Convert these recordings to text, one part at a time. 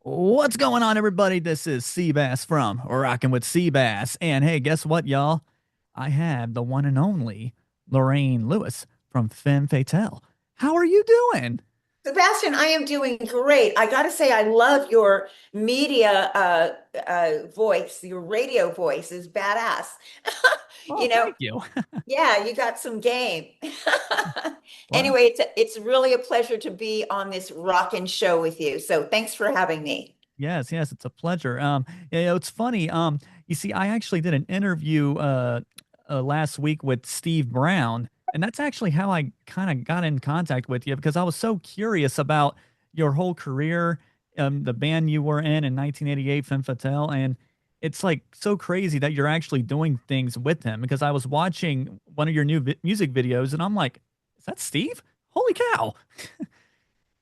What's going on, everybody? This is Seabass from Rockin With Seabass. And hey, guess what, y'all? I have the one and only Lorraine Lewis from Femme Fatale. How are you doing? Sebastian, I am doing great. I got to say, I love your media voice. Your radio voice is badass. Oh, You know, thank you. yeah, you got some game. Well, Anyway, it's really a pleasure to be on this rockin' show with you. So thanks for having me. yes, it's a pleasure. It's funny. You see, I actually did an interview last week with Steve Brown, and that's actually how I kind of got in contact with you because I was so curious about your whole career, the band you were in 1988, Femme Fatale, and it's like so crazy that you're actually doing things with him because I was watching one of your new music videos, and I'm like, is that Steve? Holy cow!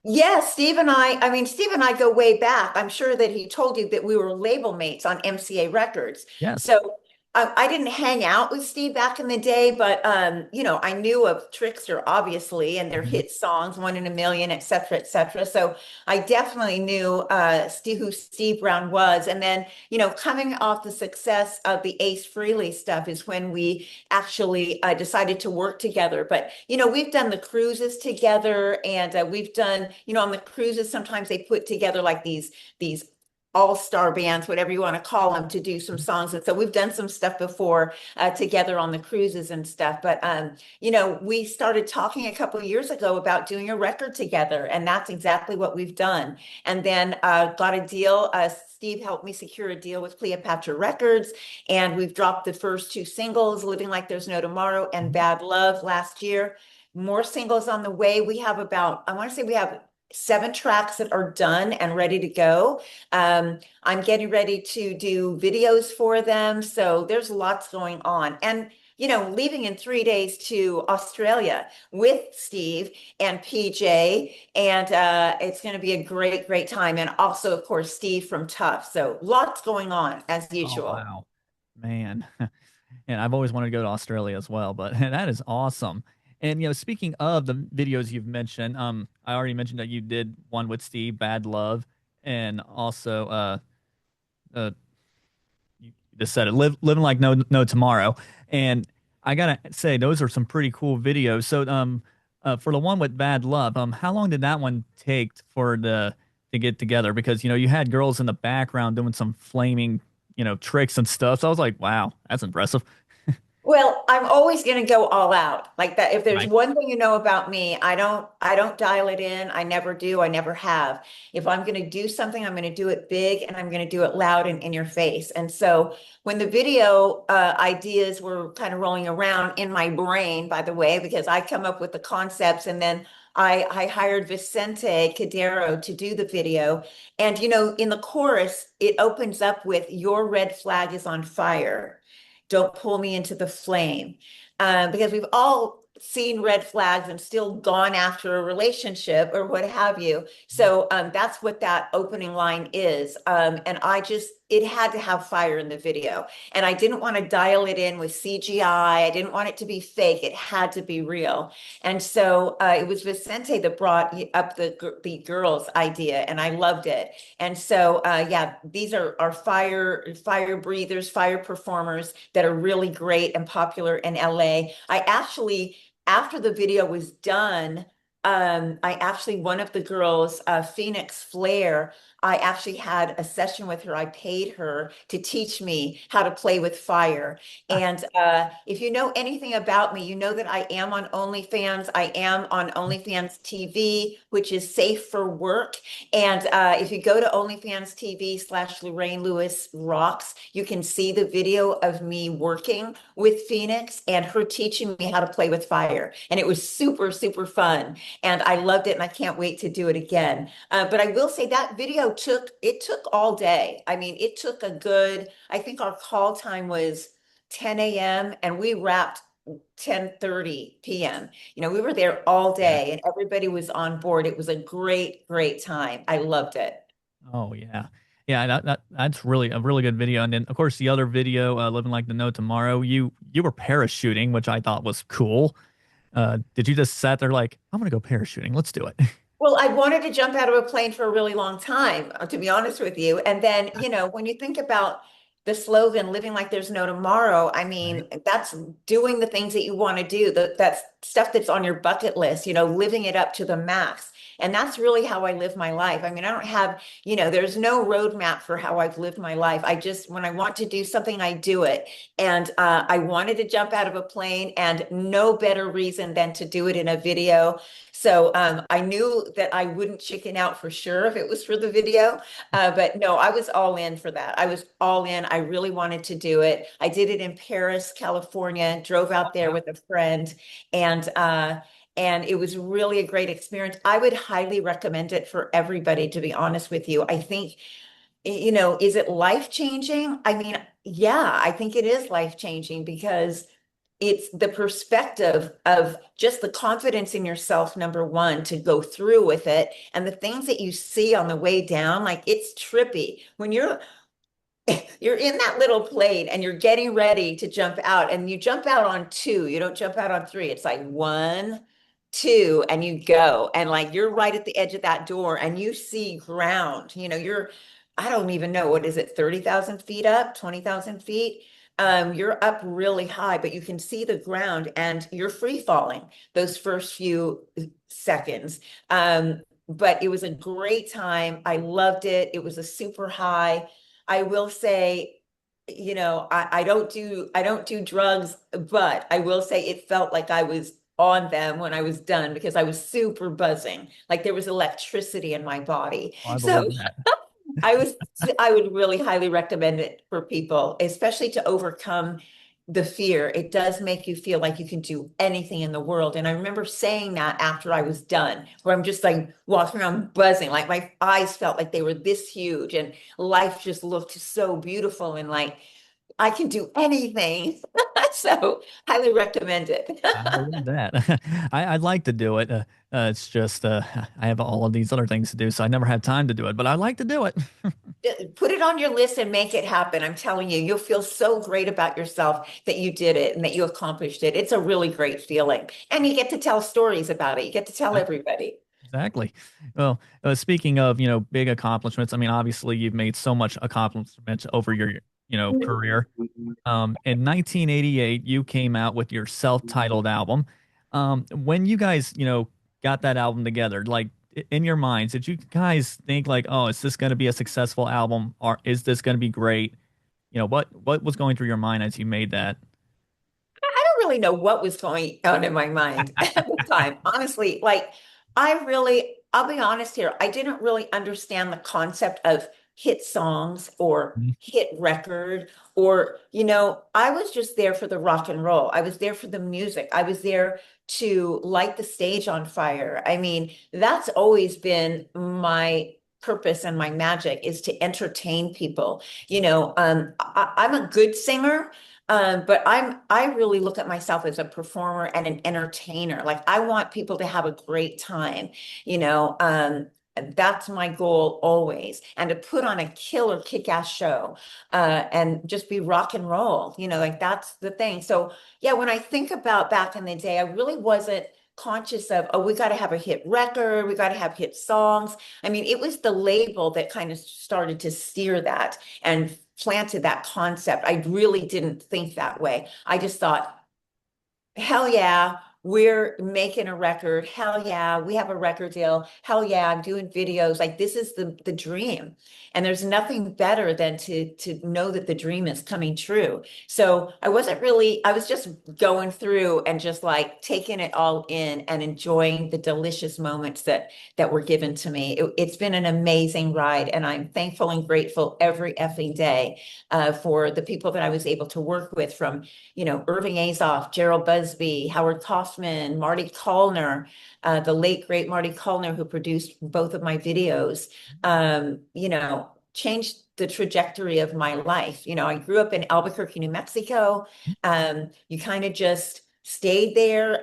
Yes, Steve and I go way back. I'm sure that he told you that we were label mates on MCA Records. Yes. So I didn't hang out with Steve back in the day, but I knew of Trickster, obviously, and their Mhm. hit songs, One in a Million, et cetera, et cetera. So I definitely knew who Steve Brown was. And then, coming off the success of the Ace Frehley stuff is when we actually decided to work together. But we've done the cruises together, and we've done, on the cruises, sometimes they put together like these all-star bands, whatever you want to call them, to do some songs. And so we've done some stuff before together on the cruises and stuff. But we started talking a couple of years ago about doing a record together, and that's exactly what we've done. And then got a deal. Steve helped me secure a deal with Cleopatra Records, and we've dropped the first two singles, Living Like There's No Tomorrow and Bad Love, last year. More singles on the way. We have about, I want to say we have 7 tracks that are done and ready to go. I'm getting ready to do videos for them. So there's lots going on. And leaving in 3 days to Australia with Steve and PJ, and it's going to be a great, great time. And also, of course, Steve from Tough. So lots going on as Oh, usual. wow. Man. And I've always wanted to go to Australia as well, but that is awesome. And speaking of the videos you've mentioned, I already mentioned that you did one with Steve, Bad Love, and also uh you just said it, living like no tomorrow. And I gotta say, those are some pretty cool videos. So for the one with Bad Love, how long did that one take for the to get together? Because you had girls in the background doing some flaming, tricks and stuff. So I was like, wow, that's impressive. Well, I'm always going to go all out like that. If there's Right. one thing you know about me, I don't dial it in. I never do. I never have. If I'm going to do something, I'm going to do it big, and I'm going to do it loud and in your face. And so when the video ideas were kind of rolling around in my brain, by the way, because I come up with the concepts, and then I hired Vicente Cadero to do the video. And in the chorus, it opens up with "Your red flag is on fire. Don't pull me into the flame." Because we've all seen red flags and still gone after a relationship or what have you. So that's what that opening line is. And it had to have fire in the video. And I didn't want to dial it in with CGI. I didn't want it to be fake. It had to be real. And so it was Vicente that brought up the girls idea, and I loved it. And so, yeah, these are fire breathers, fire performers that are really great and popular in LA. I actually, after the video was done, one of the girls, Phoenix Flair, I actually had a session with her. I paid her to teach me how to play with fire. And if you know anything about me, you know that I am on OnlyFans. I am on OnlyFans TV, which is safe for work. And if you go to OnlyFans TV/Lorraine Lewis Rocks, you can see the video of me working with Phoenix and her teaching me how to play with fire. And it was super, super fun. And I loved it, and I can't wait to do it again. But I will say that video took all day. I mean, it took a good, I think our call time was 10 a.m. and we wrapped 10:30 p.m. We were there all Yeah. day, and everybody was on board. It was a great, great time. I loved it. Oh yeah. Yeah, that's really a really good video. And then of course the other video, Living Like the No Tomorrow, you were parachuting, which I thought was cool. Did you just sat there like, I'm gonna go parachuting, let's do it? Well, I wanted to jump out of a plane for a really long time, to be honest with you. And then, when you think about the slogan, living like there's no tomorrow, I Right. mean, that's doing the things that you want to do, that's stuff that's on your bucket list, living it up to the max. And that's really how I live my life. I mean, I don't have, there's no roadmap for how I've lived my life. I just, when I want to do something, I do it. And I wanted to jump out of a plane, and no better reason than to do it in a video. So I knew that I wouldn't chicken out for sure if it was for the video. But no, I was all in for that. I was all in. I really wanted to do it. I did it in Paris, California, drove Oh, out there wow. with a friend, and and it was really a great experience. I would highly recommend it for everybody, to be honest with you. I think, is it life changing? I mean, yeah, I think it is life changing because it's the perspective of just the confidence in yourself, number one, to go through with it. And the things that you see on the way down, like it's trippy. When you're in that little plane and you're getting ready to jump out, and you jump out on two, you don't jump out on three. It's like one, two, and you go. And like you're right at the edge of that door and you see ground. I don't even know, what is it, 30,000 feet up, 20,000 feet? You're up really high, but you can see the ground and you're free falling those first few seconds. But it was a great time. I loved it. It was a super high. I will say, I don't do drugs, but I will say it felt like I was on them when I was done because I was super buzzing. Like there was electricity in my body. Oh, I So believe that. I was I would really highly recommend it for people, especially to overcome the fear. It does make you feel like you can do anything in the world. And I remember saying that after I was done, where I'm just like walking around buzzing, like my eyes felt like they were this huge and life just looked so beautiful and like I can do anything. So highly recommend it. I believe that. I'd like to do it. It's just I have all of these other things to do, so I never have time to do it. But I like to do it. Put it on your list and make it happen. I'm telling you, you'll feel so great about yourself that you did it and that you accomplished it. It's a really great feeling. And you get to tell stories about it. You get to tell everybody. Exactly. Well, speaking of, big accomplishments, I mean, obviously you've made so much accomplishments over your, career. In 1988, you came out with your self-titled album. When you guys, got that album together, like in your minds, did you guys think like, oh, is this going to be a successful album, or is this going to be great? What was going through your mind as you made that? I don't really know what was going on in my mind at the time. Honestly, like I'll be honest here, I didn't really understand the concept of hit songs or Mhm. hit record or, I was just there for the rock and roll. I was there for the music. I was there to light the stage on fire. I mean, that's always been my purpose and my magic is to entertain people. I'm a good singer. But I really look at myself as a performer and an entertainer. Like I want people to have a great time, you know. That's my goal always, and to put on a killer kick-ass show, and just be rock and roll, like that's the thing. So yeah, when I think about back in the day, I really wasn't conscious of, oh, we got to have a hit record, we got to have hit songs. I mean, it was the label that kind of started to steer that and planted that concept. I really didn't think that way. I just thought, hell yeah, we're making a record. Hell yeah, we have a record deal. Hell yeah, I'm doing videos. Like this is the dream. And there's nothing better than to know that the dream is coming true. So I was just going through and just like taking it all in and enjoying the delicious moments that were given to me. It's been an amazing ride, and I'm thankful and grateful every effing day for the people that I was able to work with, from Irving Azoff, Gerald Busby, Howard Kaufman, Marty Callner, the late great Marty Callner, who produced both of my videos, changed the trajectory of my life. I grew up in Albuquerque, New Mexico. You kind of just stayed there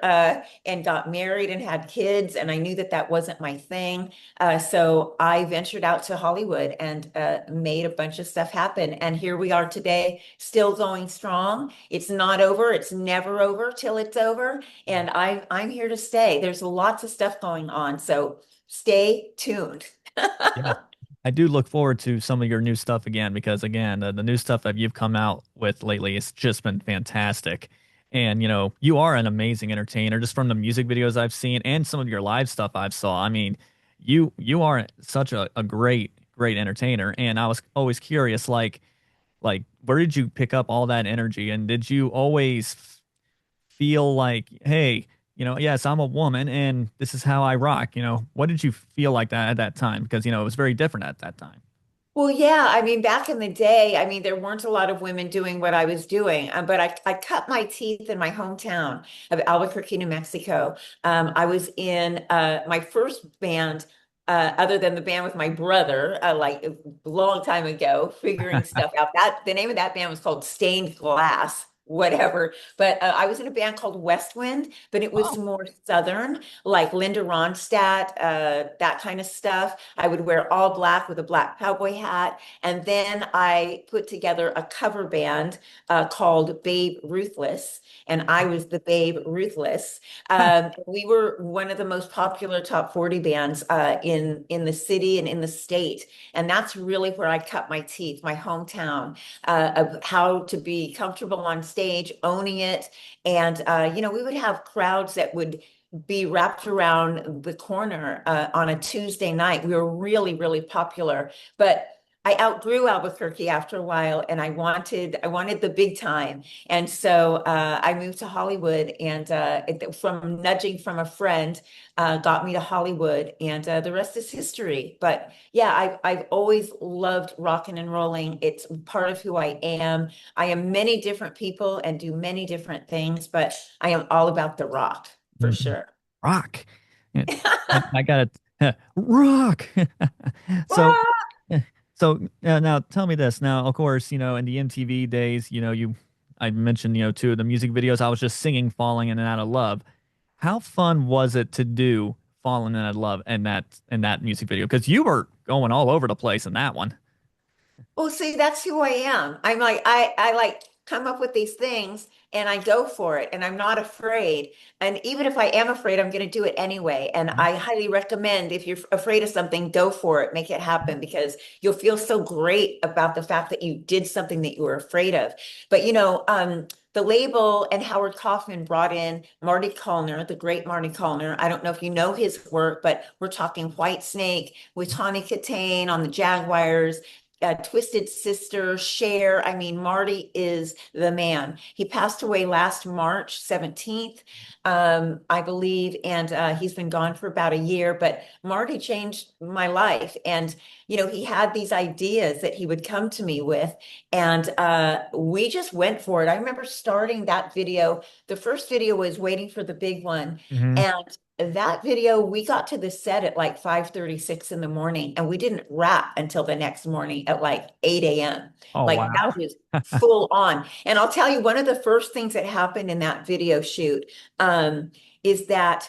and got married and had kids, and I knew that that wasn't my thing. So I ventured out to Hollywood and made a bunch of stuff happen. And here we are today, still going strong. It's not over. It's never over till it's over. And I'm here to stay. There's lots of stuff going on. So stay tuned. Yeah. I do look forward to some of your new stuff again because again, the new stuff that you've come out with lately, it's just been fantastic. And you are an amazing entertainer just from the music videos I've seen and some of your live stuff I've saw. I mean, you are such a great entertainer. And I was always curious, like where did you pick up all that energy? And did you always feel like, hey, yes, I'm a woman and this is how I rock? What did you feel like that at that time? Because, it was very different at that time. Well, yeah, I mean, back in the day, I mean, there weren't a lot of women doing what I was doing, but I cut my teeth in my hometown of Albuquerque, New Mexico. I was in my first band, other than the band with my brother, like a long time ago, figuring stuff out. That the name of that band was called Stained Glass. Whatever, but I was in a band called West Wind, but it was Oh, more Southern, like Linda Ronstadt, that kind of stuff. I would wear all black with a black cowboy hat. And then I put together a cover band called Babe Ruthless. And I was the Babe Ruthless. We were one of the most popular top 40 bands in the city and in the state. And that's really where I cut my teeth, my hometown, of how to be comfortable on stage, owning it. And, we would have crowds that would be wrapped around the corner on a Tuesday night. We were really, really popular, but I outgrew Albuquerque after a while, and I wanted the big time, and so I moved to Hollywood, and from nudging from a friend, got me to Hollywood, and the rest is history. But yeah, I've always loved rocking and rolling. It's part of who I am. I am many different people and do many different things, but I am all about the rock for mhm. sure. Rock. Yeah, I got it. Rock. So, now tell me this. Now, of course, in the MTV days, I mentioned, two of the music videos. I was just singing "Falling in and Out of Love." How fun was it to do "Falling in and Out of Love" and that music video? Because you were going all over the place in that one. Well, see, that's who I am. I'm like, I like come up with these things and I go for it and I'm not afraid. And even if I am afraid, I'm going to do it anyway. And I highly recommend if you're afraid of something, go for it, make it happen because you'll feel so great about the fact that you did something that you were afraid of. But the label and Howard Kaufman brought in Marty Callner, the great Marty Callner. I don't know if you know his work, but we're talking White Snake with Tawny Katane on the Jaguars, Twisted Sister, Cher. I mean, Marty is the man. He passed away last March 17th, I believe, and he's been gone for about a year. But Marty changed my life. And, he had these ideas that he would come to me with, and we just went for it. I remember starting that video. The first video was Waiting for the Big One. Hmm. And that video, we got to the set at like 5:36 in the morning, and we didn't wrap until the next morning at like 8 a.m. Oh, Like wow. that was full on. And I'll tell you, one of the first things that happened in that video shoot is that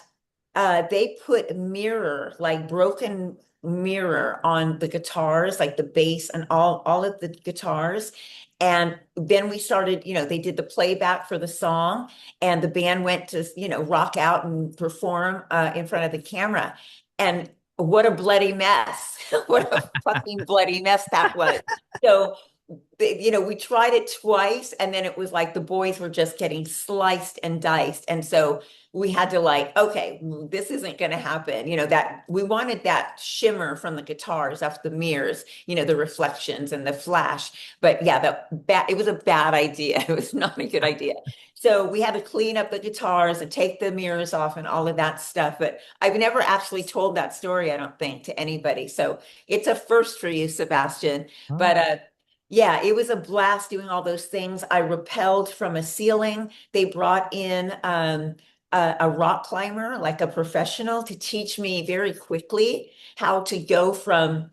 they put mirror, like broken mirror on the guitars, like the bass and all of the guitars. And then we started, they did the playback for the song, and the band went to, rock out and perform in front of the camera. And what a bloody mess. What a fucking bloody mess that was. So we tried it twice, and then it was like the boys were just getting sliced and diced. And so we had to like, okay, this isn't going to happen. That we wanted that shimmer from the guitars off the mirrors, the reflections and the flash. But yeah, it was a bad idea. It was not a good idea. So we had to clean up the guitars and take the mirrors off and all of that stuff. But I've never actually told that story, I don't think, to anybody. So it's a first for you, Sebastian. But Oh. yeah, it was a blast doing all those things. I rappelled from a ceiling. They brought in a rock climber, like a professional, to teach me very quickly how to go from,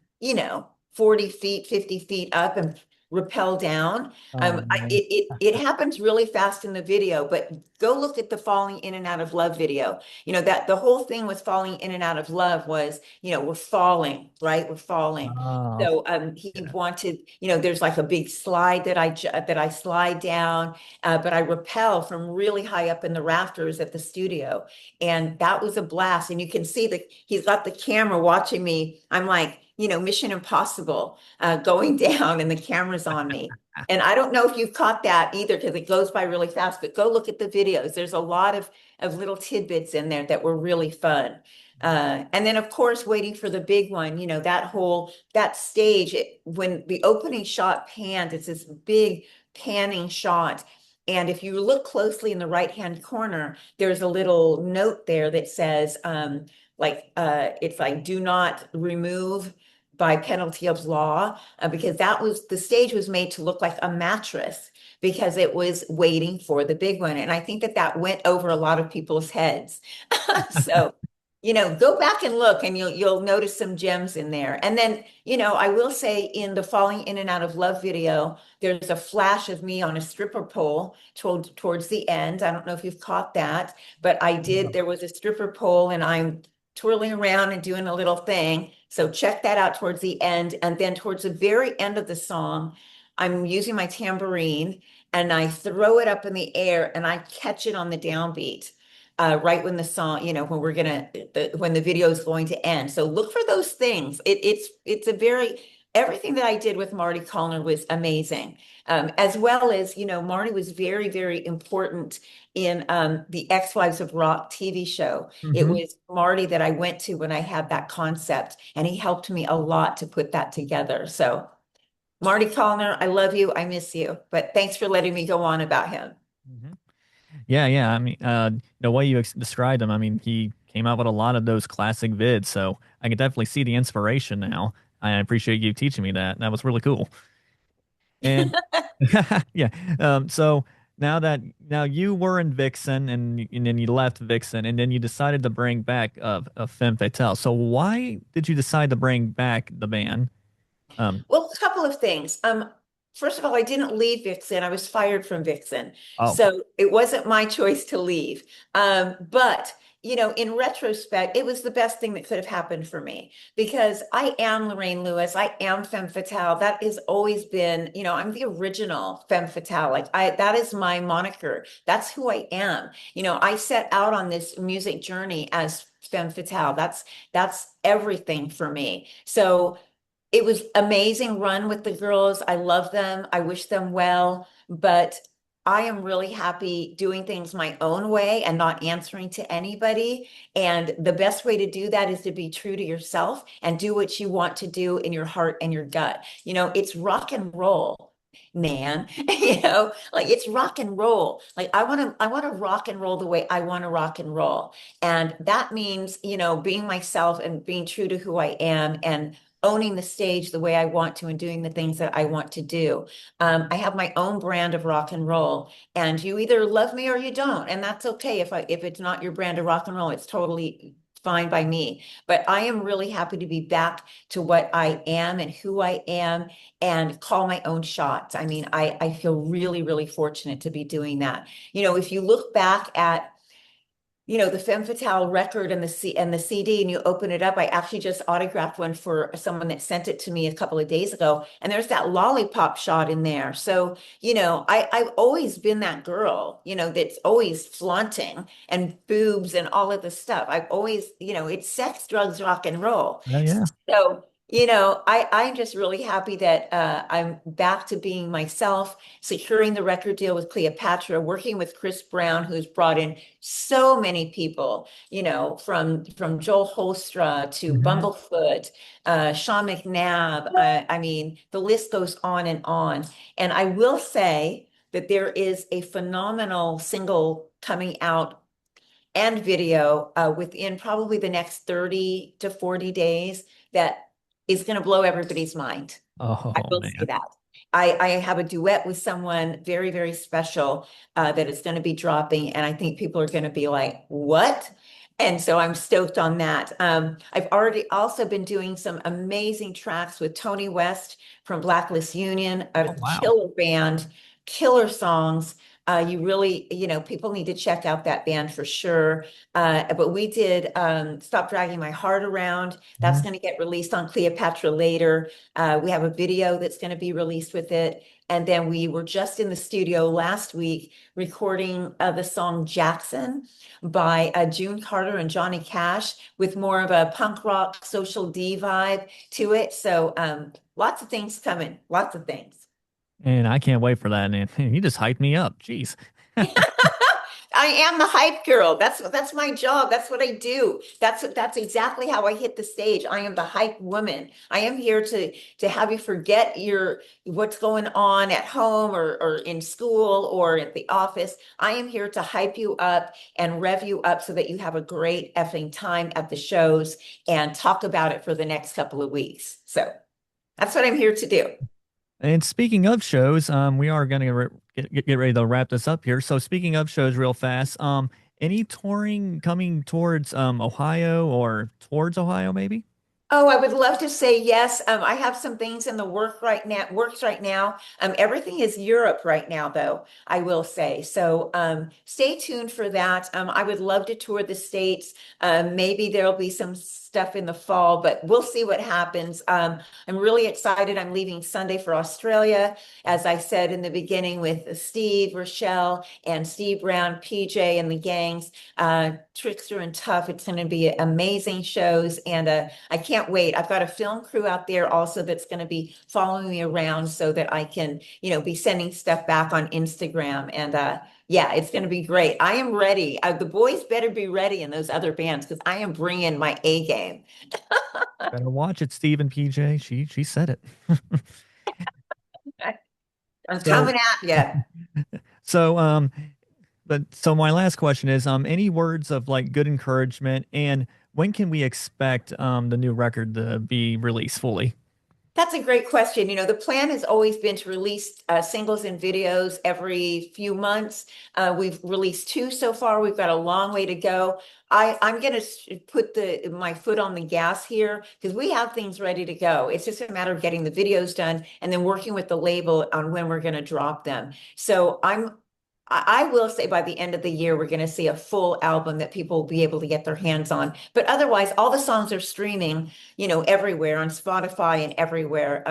40 feet, 50 feet up. And rappel down. Oh man. It happens really fast in the video, but go look at the falling in and out of love video. You know, that the whole thing with falling in and out of love was, you know, we're falling, right? We're falling. Oh, So he yeah. wanted, you know, there's like a big slide that I slide down, but I rappel from really high up in the rafters at the studio, and that was a blast. And you can see that he's got the camera watching me. I'm like, you know, Mission Impossible going down, and the camera's on me. And I don't know if you've caught that either because it goes by really fast, but go look at the videos. There's a lot of little tidbits in there that were really fun. And then, of course, waiting for the big one, you know, that stage, when the opening shot pans, it's this big panning shot. And if you look closely in the right-hand corner, there's a little note there that says, it's like, do not remove by penalty of law, because the stage was made to look like a mattress because it was waiting for the big one. And I think that that went over a lot of people's heads. So, you know, go back and look, and you'll notice some gems in there. And then, you know, I will say, in the falling in and out of love video, there's a flash of me on a stripper pole towards the end. I don't know if you've caught that, but there was a stripper pole, and I'm twirling around and doing a little thing. So check that out towards the end. And then towards the very end of the song, I'm using my tambourine, and I throw it up in the air, and I catch it on the downbeat. Right when the song, you know, when the video is going to end. So look for those things. It's a very everything that I did with Marty Callner was amazing. As well as, you know, Marty was very, very important in the Ex-Wives of Rock TV show. It Hmm. was Marty that I went to when I had that concept, and he helped me a lot to put that together. So, Marty Callner, I love you. I miss you. But thanks for letting me go on about him. Hmm. Yeah, yeah. I mean, the way you described him, I mean, he came out with a lot of those classic vids, so I can definitely see the inspiration now. I appreciate you teaching me that. That was really cool. And yeah, so now you were in Vixen, and then you left Vixen, and then you decided to bring back a Femme Fatale. So why did you decide to bring back the band? Um, Well, a couple of things. First of all, I didn't leave Vixen. I was fired from Vixen. oh, So it wasn't my choice to leave. But, you know, in retrospect, it was the best thing that could have happened for me, because I am Lorraine Lewis. I am Femme Fatale. That has always been, you know, I'm the original Femme Fatale. That is my moniker. That's who I am. You know, I set out on this music journey as Femme Fatale. That's everything for me. So it was amazing run with the girls. I love them. I wish them well, but I am really happy doing things my own way and not answering to anybody. And the best way to do that is to be true to yourself and do what you want to do in your heart and your gut. You know, it's rock and roll, Nan. You know, like, it's rock and roll. Like, I want to rock and roll the way I want to rock and roll. And that means, you know, being myself and being true to who I am, and owning the stage the way I want to, and doing the things that I want to do. I have my own brand of rock and roll, and you either love me or you don't, and that's okay. If it's not your brand of rock and roll, it's totally fine by me. But I am really happy to be back to what I am and who I am, and call my own shots. I mean, I feel really, really fortunate to be doing that. You know, if you look back at, you know, the Femme Fatale record and the CD, and you open it up, I actually just autographed one for someone that sent it to me a couple of days ago, and there's that lollipop shot in there. So, you know, I've always been that girl, you know, that's always flaunting and boobs and all of the stuff. I've always, you know, it's sex, drugs, rock and roll. yeah, yeah. So, you know, I'm just really happy that I'm back to being myself, securing the record deal with Cleopatra, working with Chris Brown, who's brought in so many people, you know, from Joel Holstra to Hmm. Bumblefoot, Sean McNabb. I mean, the list goes on and on. And I will say that there is a phenomenal single coming out and video within probably the next 30 to 40 days that is going to blow everybody's mind. I Oh will say man. that. I have a duet with someone very, very special that is going to be dropping, and I think people are going to be like, what? And so I'm stoked on that. I've already also been doing some amazing tracks with Tony West from Blacklist Union, a Oh, wow. killer band, killer songs. You really, people need to check out that band for sure. But we did Stop Dragging My Heart Around. That's Mhm. going to get released on Cleopatra later. We have a video that's going to be released with it. And then we were just in the studio last week recording the song Jackson by June Carter and Johnny Cash with more of a punk rock social D vibe to it. So lots of things coming, lots of things. And I can't wait for that. And you just hyped me up. Jeez. I am the hype girl. That's my job. That's what I do. That's exactly how I hit the stage. I am the hype woman. I am here to have you forget your what's going on at home or in school or at the office. I am here to hype you up and rev you up so that you have a great effing time at the shows and talk about it for the next couple of weeks. So that's what I'm here to do. And speaking of shows, we are going to get ready to wrap this up here. So speaking of shows real fast, any touring coming towards Ohio or towards Ohio maybe? Oh, I would love to say yes. I have some things in the works right now. Everything is Europe right now, though, I will say. So stay tuned for that. I would love to tour the States. Maybe there'll be some stuff in the fall, but we'll see what happens. I'm really excited. I'm leaving Sunday for Australia, as I said in the beginning, with Steve, Rochelle, and Steve Brown, PJ, and the gangs. Trickster and Tough. It's going to be amazing shows, and I can't wait. I've got a film crew out there also that's going to be following me around so that I can, be sending stuff back on Instagram. And yeah, it's going to be great. I am ready. The boys better be ready in those other bands because I am bringing my A game. Better watch it, Steve and PJ. She said it. I'm So coming at you. so so my last question is any words of like good encouragement, and when can we expect the new record to be released fully? That's a great question. The plan has always been to release singles and videos every few months. We've released two so far. We've got a long way to go. I'm going to put my foot on the gas here because we have things ready to go. It's just a matter of getting the videos done and then working with the label on when we're going to drop them. So I will say by the end of the year, we're going to see a full album that people will be able to get their hands on. But otherwise, all the songs are streaming, everywhere on Spotify and everywhere.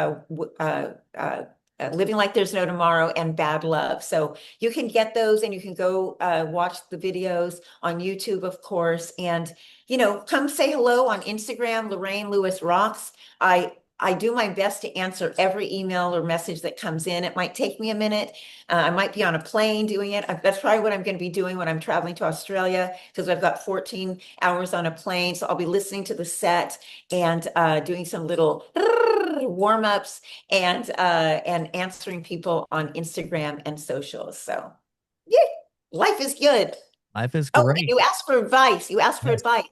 Living Like There's No Tomorrow and Bad Love. So you can get those and you can go watch the videos on YouTube, of course. And, come say hello on Instagram, Lorraine Lewis Rocks. I do my best to answer every email or message that comes in. It might take me a minute. I might be on a plane doing it. That's probably what I'm going to be doing when I'm traveling to Australia because I've got 14 hours on a plane. So I'll be listening to the set and doing some little warm-ups and answering people on Instagram and socials. So yeah, life is good. Life is Oh, and great. you asked for advice. You asked for Yes. advice.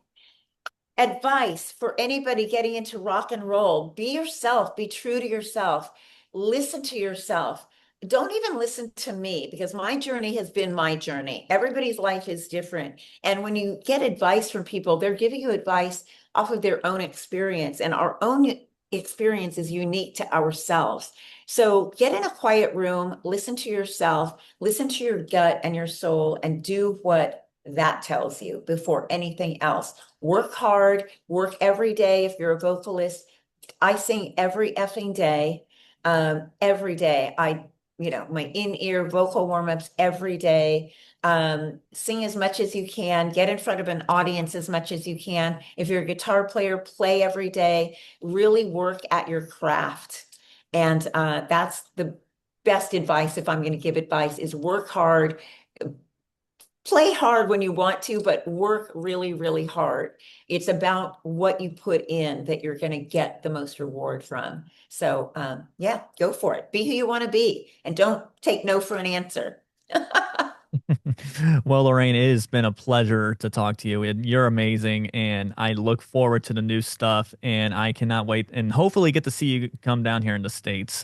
Advice for anybody getting into rock and roll: be yourself, be true to yourself, listen to yourself. Don't even listen to me because my journey has been my journey. Everybody's life is different. And when you get advice from people, they're giving you advice off of their own experience, and our own experience is unique to ourselves. So get in a quiet room, listen to yourself, listen to your gut and your soul, and do what that tells you before anything else. Work hard, work every day. If you're a vocalist, I sing every effing day. Every day. My in-ear vocal warm-ups every day. Sing as much as you can, get in front of an audience as much as you can. If you're a guitar player, play every day. Really work at your craft. And that's the best advice if I'm going to give advice is work hard, play hard when you want to, but work really, really hard. It's about what you put in that you're going to get the most reward from. So, yeah, go for it. Be who you want to be and don't take no for an answer. Well, Lorraine, it has been a pleasure to talk to you. You're amazing, and I look forward to the new stuff. And I cannot wait, and hopefully get to see you come down here in the States.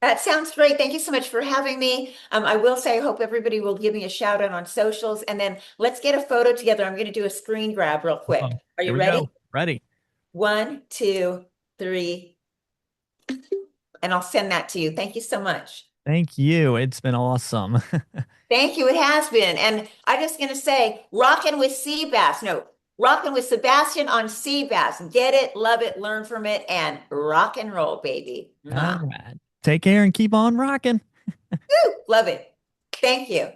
That sounds great. Thank you so much for having me. I will say, I hope everybody will give me a shout out on socials, and then let's get a photo together. I'm going to do a screen grab real quick. Oh, Are here you we ready? go. Ready. One, two, three, and I'll send that to you. Thank you so much. Thank you. It's been awesome. Thank you. It has been. And I'm just going to say, rockin' with Seabass. No, rockin' with Sebastian on Seabass. Get it, love it, learn from it, and rock and roll, baby. All Mwah. right. Take care and keep on rocking. Love it. Thank you.